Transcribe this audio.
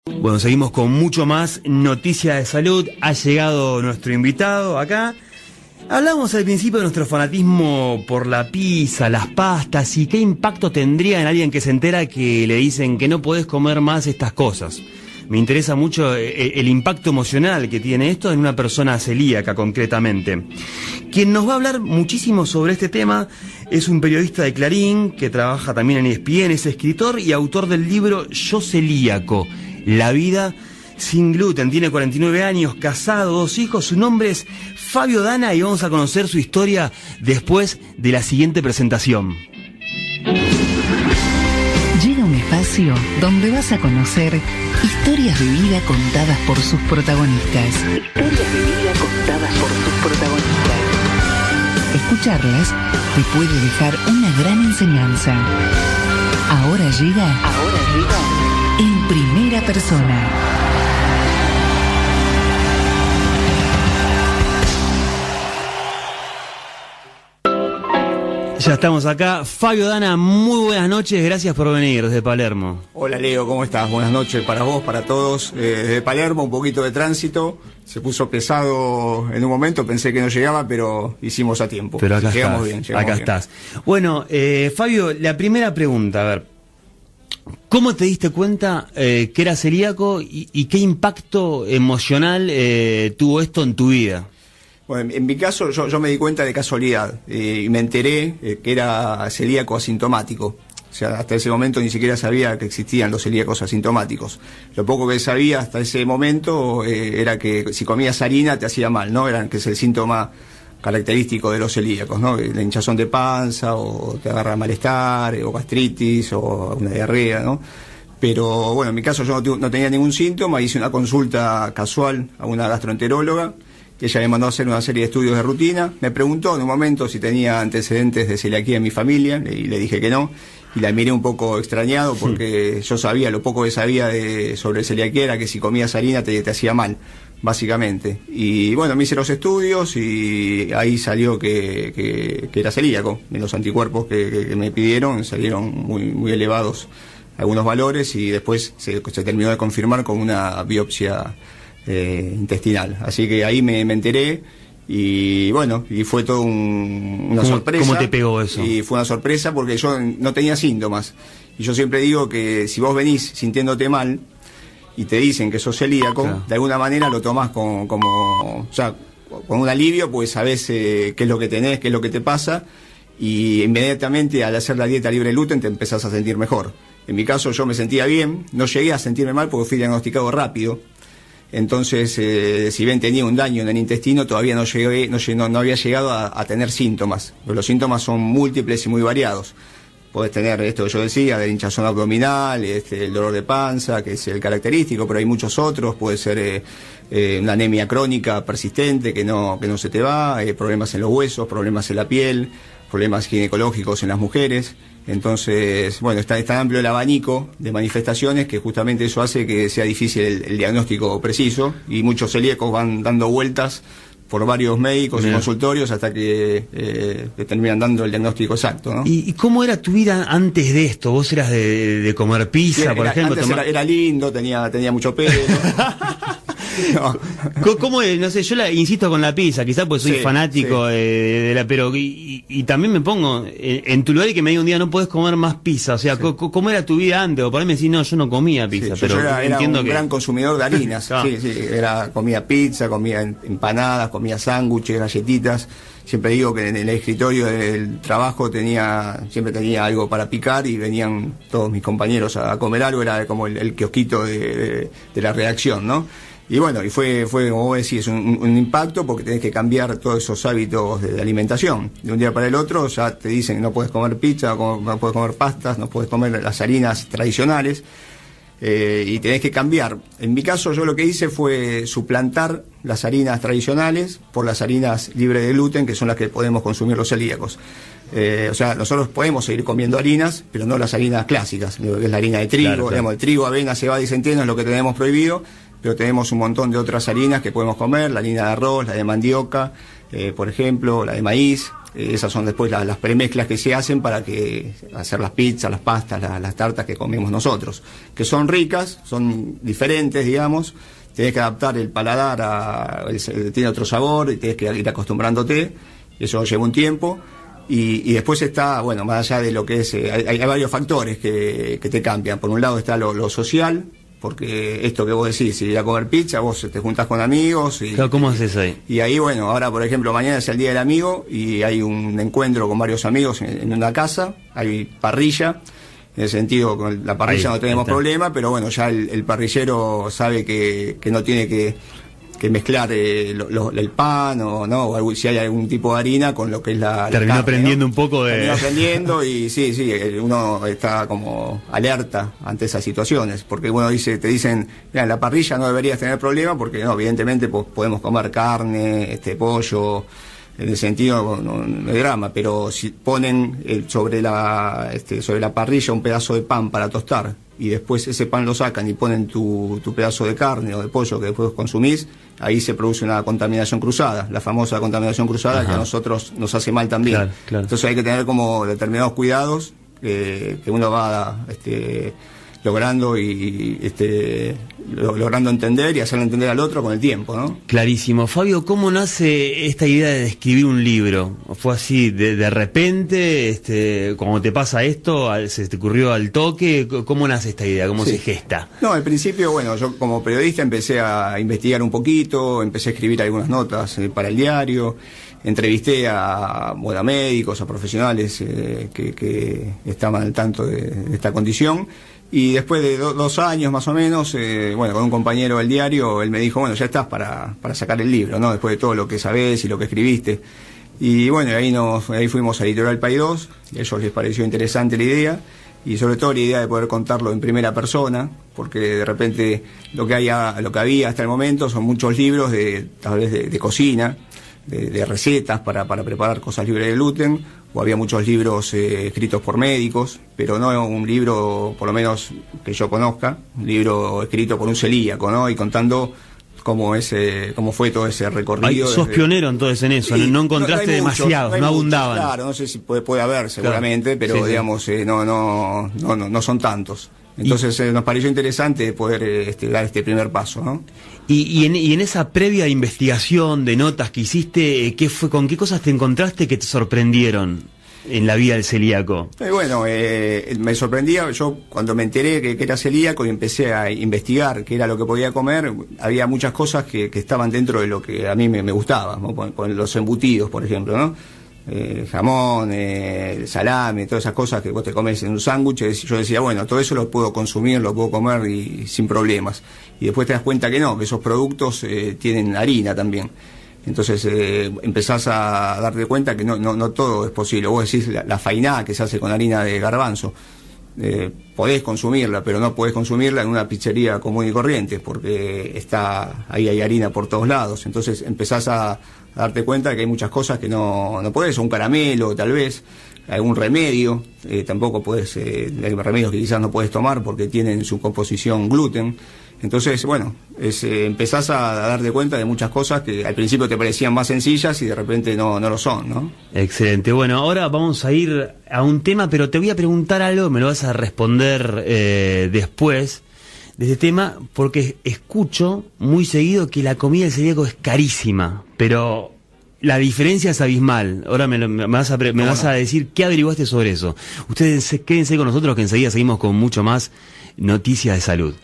Bueno, seguimos con mucho más noticia de salud. Ha llegado nuestro invitado acá. Hablamos al principio de nuestro fanatismo por la pizza, las pastas y qué impacto tendría en alguien que se entera que le dicen que no podés comer más estas cosas. Me interesa mucho el impacto emocional que tiene esto en una persona celíaca concretamente. Quien nos va a hablar muchísimo sobre este tema es un periodista de Clarín que trabaja también en ESPN, es escritor y autor del libro Yo Celíaco, la vida sin gluten. Tiene 49 años, casado, 2 hijos. Su nombre es Fabio Dana y vamos a conocer su historia después de la siguiente presentación. Llega un espacio donde vas a conocer historias de vida contadas por sus protagonistas. Historias de vida contadas por sus protagonistas. Escucharlas te puede dejar una gran enseñanza. Ahora llega en primera persona. Ya estamos acá. Fabio Dana, muy buenas noches, gracias por venir desde Palermo. Hola Leo, ¿cómo estás? Buenas noches para vos, para todos. Desde Palermo, un poquito de tránsito. Se puso pesado en un momento, pensé que no llegaba, pero hicimos a tiempo. Pero acá llegamos estás, bien, acá bien. estás. Bueno, Fabio, la primera pregunta, a ver. ¿Cómo te diste cuenta que eras celíaco y qué impacto emocional tuvo esto en tu vida? Bueno, en mi caso yo me di cuenta de casualidad y me enteré que era celíaco asintomático. O sea, hasta ese momento ni siquiera sabía que existían los celíacos asintomáticos. Lo poco que sabía hasta ese momento era que si comías harina te hacía mal, ¿no? Que es el síntoma característico de los celíacos, ¿no? La hinchazón de panza, o te agarra malestar, o gastritis, o una diarrea, ¿no? Pero bueno, en mi caso yo no tenía ningún síntoma, hice una consulta casual a una gastroenteróloga. Ella me mandó a hacer una serie de estudios de rutina. Me preguntó en un momento si tenía antecedentes de celiaquía en mi familia y le dije que no. Y la miré un poco extrañado porque yo sabía, lo poco que sabía sobre celiaquía era que si comías harina te hacía mal, básicamente. Y bueno, me hice los estudios y ahí salió que era celíaco. En los anticuerpos que me pidieron salieron muy elevados algunos valores y después se terminó de confirmar con una biopsia intestinal. Así que ahí me enteré y bueno, y fue todo una sorpresa. ¿Cómo te pegó eso? Y fue una sorpresa porque yo no tenía síntomas. Y yo siempre digo que si vos venís sintiéndote mal y te dicen que sos celíaco, claro, de alguna manera lo tomás con un alivio, pues sabés qué es lo que tenés, qué es lo que te pasa, y inmediatamente al hacer la dieta libre de gluten te empezás a sentir mejor. En mi caso yo me sentía bien, no llegué a sentirme mal porque fui diagnosticado rápido. Entonces, si bien tenía un daño en el intestino, todavía no había llegado a tener síntomas. Pero los síntomas son múltiples y muy variados. Podés tener esto que yo decía, de hinchazón abdominal, el dolor de panza, que es el característico, pero hay muchos otros. Puede ser una anemia crónica persistente que no se te va, problemas en los huesos, problemas en la piel, problemas ginecológicos en las mujeres. Entonces, bueno, está amplio el abanico de manifestaciones que justamente eso hace que sea difícil el diagnóstico preciso y muchos celíacos van dando vueltas por varios médicos y consultorios hasta que te terminan dando el diagnóstico exacto, ¿no? ¿Y cómo era tu vida antes de esto? ¿Vos eras de comer pizza, por ejemplo? Antes era lindo, tenía mucho pelo. No. ¿Cómo es? No sé, yo insisto con la pizza, quizás pues soy fanático de la, pero y también me pongo en tu lugar y que me diga un día no puedes comer más pizza, o sea, ¿cómo era tu vida antes? O por ahí me decís, no, yo no comía pizza, pero yo era entiendo un gran consumidor de harinas, comía pizza, comía empanadas, comía sándwiches, galletitas. Siempre digo que en el escritorio del trabajo siempre tenía algo para picar y venían todos mis compañeros a comer algo, era como el kiosquito de la redacción, ¿no? Y bueno, y fue como vos decís, un impacto porque tenés que cambiar todos esos hábitos de alimentación. De un día para el otro ya te dicen que no puedes comer pizza, no puedes comer pastas, no puedes comer las harinas tradicionales, y tenés que cambiar. En mi caso yo lo que hice fue suplantar las harinas tradicionales por las harinas libres de gluten, que son las que podemos consumir los celíacos. O sea, nosotros podemos seguir comiendo harinas, pero no las harinas clásicas, lo que es la harina de trigo, claro. Digamos, el trigo, avena, cebada y centeno es lo que tenemos prohibido, pero tenemos un montón de otras harinas que podemos comer, la harina de arroz, la de mandioca, por ejemplo, la de maíz. Esas son después las premezclas que se hacen para hacer las pizzas, las pastas, las tartas que comemos nosotros, que son ricas, son diferentes, digamos. Tenés que adaptar el paladar, tiene otro sabor y tenés que ir acostumbrándote. Eso lleva un tiempo. Y después está, bueno, más allá de lo que es, hay varios factores que te cambian. Por un lado está lo social, porque esto que vos decís, si ir a comer pizza, vos te juntás con amigos. Claro, ¿cómo haces ahí? Y ahí, bueno, ahora por ejemplo, mañana es el Día del Amigo y hay un encuentro con varios amigos en una casa, hay parrilla. En ese sentido, con la parrilla no tenemos problema, pero bueno, ya el parrillero sabe que no tiene que mezclar el pan o si hay algún tipo de harina con lo que es la terminó carne, aprendiendo ¿no? un poco de... Terminó aprendiendo y sí, uno está como alerta ante esas situaciones, porque uno te dicen, mira, en la parrilla no deberías tener problema, porque no, evidentemente podemos comer carne, pollo, en el sentido no hay drama, pero si ponen sobre la parrilla un pedazo de pan para tostar, y después ese pan lo sacan y ponen tu pedazo de carne o de pollo que después consumís, ahí se produce una contaminación cruzada, la famosa contaminación cruzada. Ajá. Que a nosotros nos hace mal también. Claro. Entonces hay que tener como determinados cuidados que uno va logrando logrando entender y hacerlo entender al otro con el tiempo, ¿no? Clarísimo. Fabio, ¿cómo nace esta idea de escribir un libro? ¿Fue así de repente, cuando te pasa esto, se te ocurrió al toque? ¿Cómo nace esta idea? ¿Cómo se gesta? No, al principio, bueno, yo como periodista empecé a investigar un poquito, empecé a escribir algunas notas para el diario, entrevisté a médicos, a profesionales que estaban al tanto de esta condición. Y después de 2 años más o menos, con un compañero del diario, él me dijo, bueno, ya estás para sacar el libro, ¿no? Después de todo lo que sabés y lo que escribiste. Y bueno, ahí fuimos a Editorial Paidós, y a ellos les pareció interesante la idea, y sobre todo la idea de poder contarlo en primera persona, porque de repente lo que había hasta el momento son muchos libros tal vez de cocina, de recetas para preparar cosas libres de gluten, o había muchos libros escritos por médicos, pero no un libro, por lo menos que yo conozca, un libro escrito por un celíaco, ¿no? Y contando cómo fue todo ese recorrido. Sos pionero entonces en eso, sí, no encontraste demasiados, no abundaban. Claro, no sé si puede haber seguramente, claro, pero sí, digamos, no son tantos. Entonces nos pareció interesante poder dar este primer paso, ¿no? Y en esa previa investigación de notas que hiciste, ¿con qué cosas te encontraste que te sorprendieron en la vida del celíaco? Me sorprendía, yo cuando me enteré que era celíaco y empecé a investigar qué era lo que podía comer, había muchas cosas que estaban dentro de lo que a mí me gustaba, ¿no? Con los embutidos, por ejemplo, ¿no? Jamón, salame, todas esas cosas que vos te comes en un sándwich. Yo decía, bueno, todo eso lo puedo consumir, lo puedo comer y sin problemas. Y después te das cuenta que no, que esos productos tienen harina también. Entonces empezás a darte cuenta que no todo es posible. Vos decís la fainá que se hace con harina de garbanzo. Podés consumirla, pero no podés consumirla en una pizzería común y corriente, porque ahí hay harina por todos lados. Entonces empezás a darte cuenta de que hay muchas cosas que no podés, un caramelo tal vez, algún remedio, tampoco podés, hay remedios que quizás no podés tomar porque tienen su composición gluten. Entonces, empezás a darte cuenta de muchas cosas que al principio te parecían más sencillas y de repente no lo son, ¿no? Excelente. Bueno, ahora vamos a ir a un tema, pero te voy a preguntar algo, me lo vas a responder después de este tema, porque escucho muy seguido que la comida del celíaco es carísima, pero la diferencia es abismal. Ahora me vas a decir qué averiguaste sobre eso. Ustedes quédense con nosotros, que enseguida seguimos con mucho más noticias de salud.